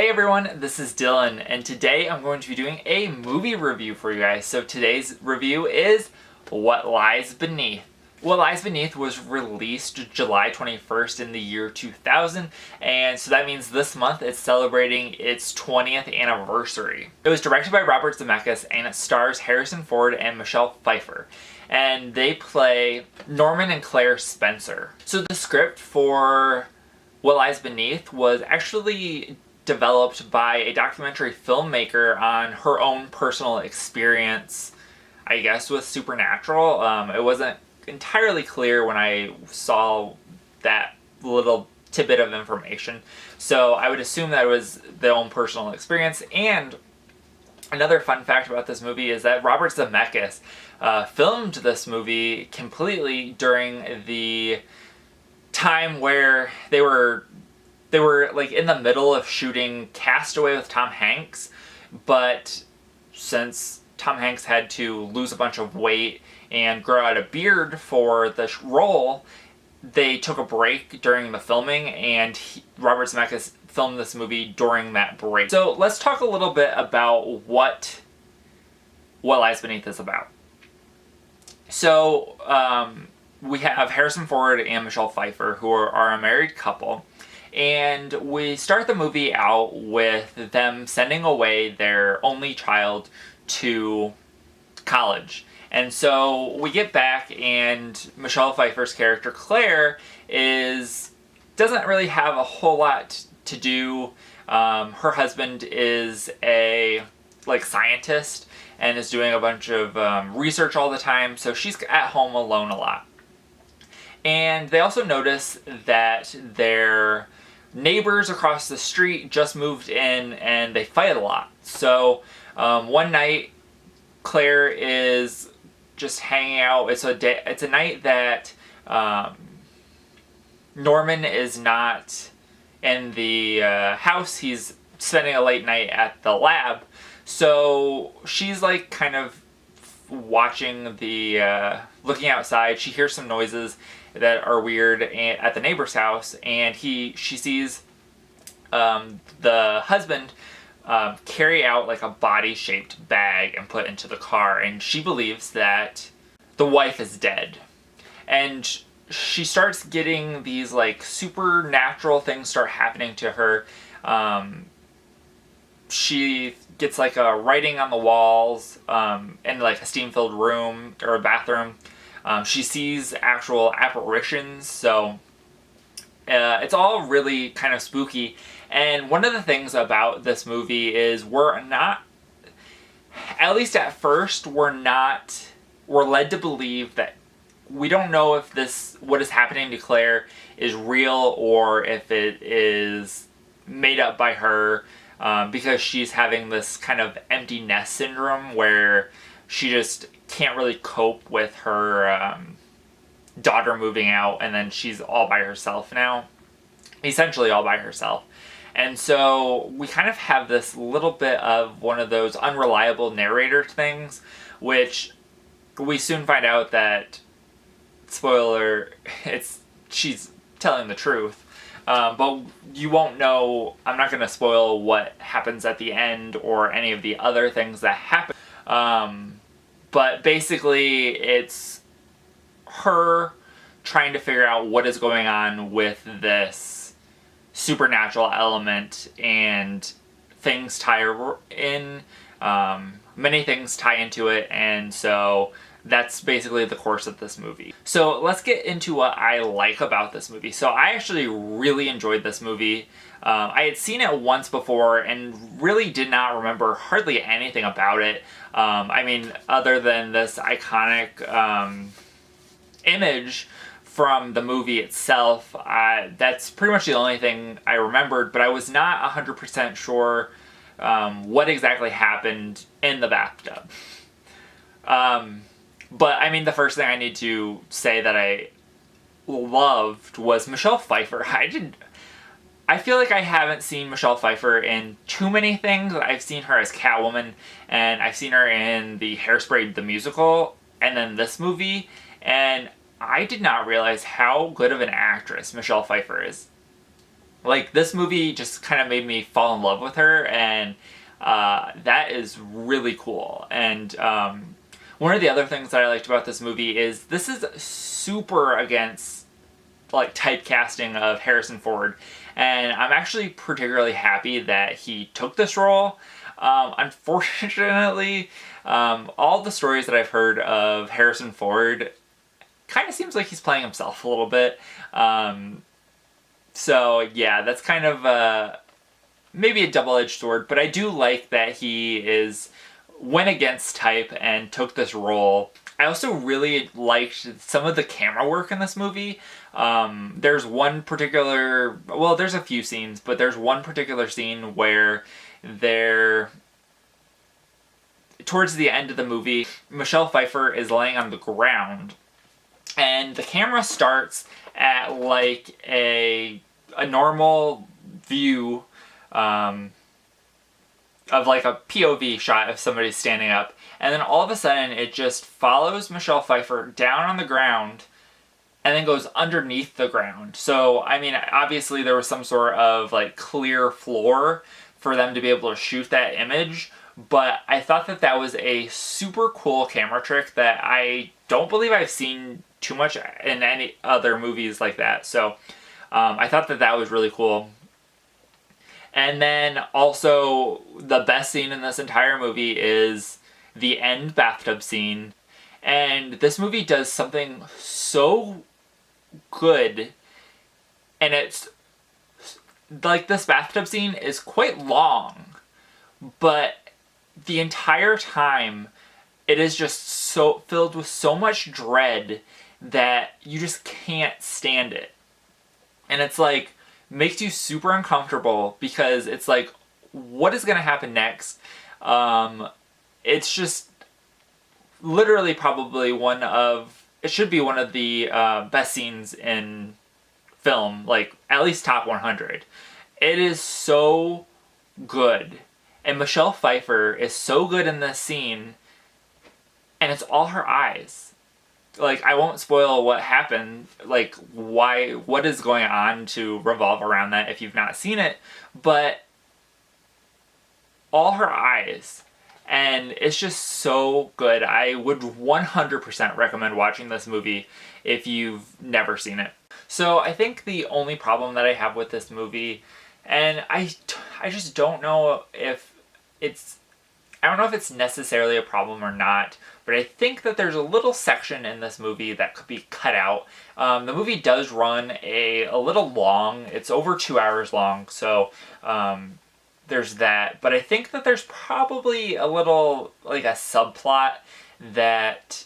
Hey everyone, this is Dylan, and today I'm going to be doing a movie review for you guys. So today's review is What Lies Beneath. What Lies Beneath was released July 21st in the year 2000, and so that means this month it's celebrating its 20th anniversary. It was directed by Robert Zemeckis, and it stars Harrison Ford and Michelle Pfeiffer, and they play Norman and Claire Spencer. So the script for What Lies Beneath was actually developed by a documentary filmmaker on her own personal experience, I guess, with supernatural. It wasn't entirely clear when I saw that little tidbit of information, so I would assume that it was their own personal experience. And another fun fact about this movie is that Robert Zemeckis filmed this movie completely during the time where they were like in the middle of shooting Castaway with Tom Hanks, but since Tom Hanks had to lose a bunch of weight and grow out a beard for the role, they took a break during the filming, and Robert Zemeckis filmed this movie during that break. So let's talk a little bit about what Lies Beneath is about. So we have Harrison Ford and Michelle Pfeiffer, who are a married couple. And we start the movie out with them sending away their only child to college. And so we get back, and Michelle Pfeiffer's character Claire doesn't really have a whole lot to do. Her husband is a scientist and is doing a bunch of research all the time, so she's at home alone a lot. And they also notice that their neighbors across the street just moved in and they fight a lot. So one night Claire is just hanging out. It's a night that Norman is not in the house. He's spending a late night at the lab. So she's kind of watching looking outside. She hears some noises that are weird at the neighbor's house, and she sees the husband carry out a body-shaped bag and put into the car, and she believes that the wife is dead. And she starts getting these supernatural things start happening to her. She gets a writing on the walls in a steam-filled room or a bathroom. She sees actual apparitions, so it's all really kind of spooky. And one of the things about this movie is at least at first, we're led to believe that we don't know if what is happening to Claire is real or if it is made up by her, because she's having this kind of empty nest syndrome where she just can't really cope with her daughter moving out, and then she's all by herself now. Essentially all by herself. And so we kind of have this little bit of one of those unreliable narrator things, which we soon find out that, spoiler, she's telling the truth. But you won't know. I'm not going to spoil what happens at the end or any of the other things that happen. But basically, it's her trying to figure out what is going on with this supernatural element, and things tie in. Many things tie into it, and so that's basically the course of this movie. So let's get into what I like about this movie. So I actually really enjoyed this movie. I had seen it once before and really did not remember hardly anything about it. Other than this iconic image from the movie itself, that's pretty much the only thing I remembered, but I was not 100% sure what exactly happened in the bathtub. But the first thing I need to say that I loved was Michelle Pfeiffer. I feel like I haven't seen Michelle Pfeiffer in too many things. I've seen her as Catwoman, and I've seen her in the Hairspray the musical, and then this movie, and I did not realize how good of an actress Michelle Pfeiffer is. Like, this movie just kind of made me fall in love with her, and that is really cool. And one of the other things that I liked about this movie is this is super against like typecasting of Harrison Ford, and I'm actually particularly happy that he took this role. Unfortunately, all the stories that I've heard of Harrison Ford kind of seems like he's playing himself a little bit. So yeah, that's kind of maybe a double-edged sword, but I do like that he went against type and took this role. I also really liked some of the camera work in this movie. There's one particular, well, there's a few scenes, but there's one particular scene where towards the end of the movie, Michelle Pfeiffer is laying on the ground, and the camera starts at like a normal view of like a POV shot of somebody standing up, and then all of a sudden it just follows Michelle Pfeiffer down on the ground and then goes underneath the ground. So I mean, obviously there was some sort of like clear floor for them to be able to shoot that image, but I thought that that was a super cool camera trick that I don't believe I've seen too much in any other movies like that. So I thought that that was really cool. And then also the best scene in this entire movie is the end bathtub scene. And this movie does something so good, and it's like this bathtub scene is quite long, but the entire time it is just so filled with so much dread that you just can't stand it. And it's like makes you super uncomfortable because it's like, what is going to happen next? It's just literally probably it should be one of the best scenes in film, like at least top 100. It is so good. And Michelle Pfeiffer is so good in this scene, and it's all her eyes. Like, I won't spoil what happened, like what is going on to revolve around that if you've not seen it, but all her eyes. And it's just so good. I would 100% recommend watching this movie if you've never seen it. So I think the only problem that I have with this movie, and I just don't know if it's necessarily a problem or not, but I think that there's a little section in this movie that could be cut out. The movie does run a little long. It's over 2 hours long, so there's that. But I think that there's probably a little, like a subplot that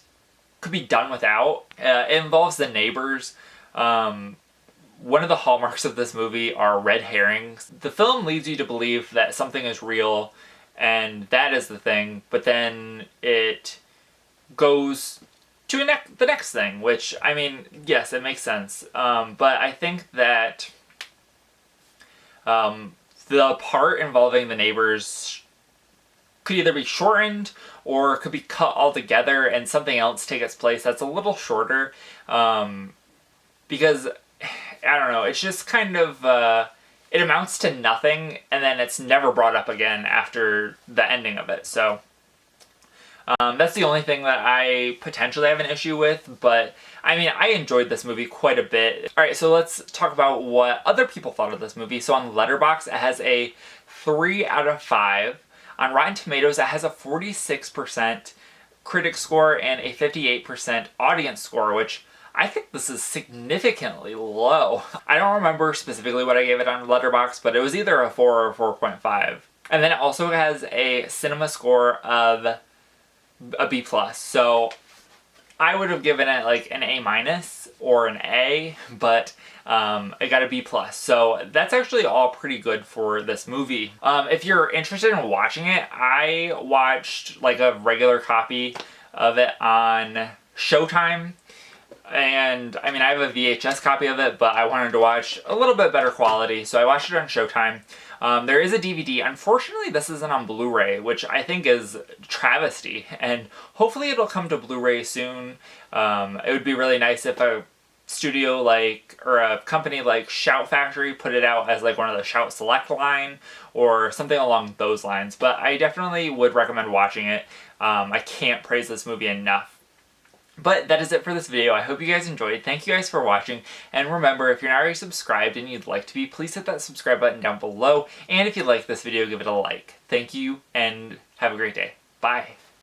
could be done without. It involves the neighbors. One of the hallmarks of this movie are red herrings. The film leads you to believe that something is real, and that is the thing, but then it goes to the next thing, which, I mean, yes, it makes sense. But I think that the part involving the neighbors could either be shortened or could be cut altogether and something else take its place that's a little shorter. Because, I don't know, it's just kind of, it amounts to nothing, and then it's never brought up again after the ending of it. So that's the only thing that I potentially have an issue with, but I mean, I enjoyed this movie quite a bit. Alright, so let's talk about what other people thought of this movie. So on Letterboxd, it has a 3 out of 5. On Rotten Tomatoes, it has a 46% critic score and a 58% audience score, which I think this is significantly low. I don't remember specifically what I gave it on Letterboxd, but it was either a 4 or 4.5. And then it also has a cinema score of a B+. So I would have given it like an A- or an A, but it got a B+. So that's actually all pretty good for this movie. If you're interested in watching it, I watched like a regular copy of it on Showtime. And, I mean, I have a VHS copy of it, but I wanted to watch a little bit better quality, so I watched it on Showtime. There is a DVD. Unfortunately, this isn't on Blu-ray, which I think is travesty, and hopefully it'll come to Blu-ray soon. It would be really nice if studio like, or a company like Shout Factory put it out as like one of the Shout Select line or something along those lines. But I definitely would recommend watching it. I can't praise this movie enough. But that is it for this video. I hope you guys enjoyed. Thank you guys for watching. And remember, if you're not already subscribed and you'd like to be, please hit that subscribe button down below. And if you like this video, give it a like. Thank you and have a great day. Bye.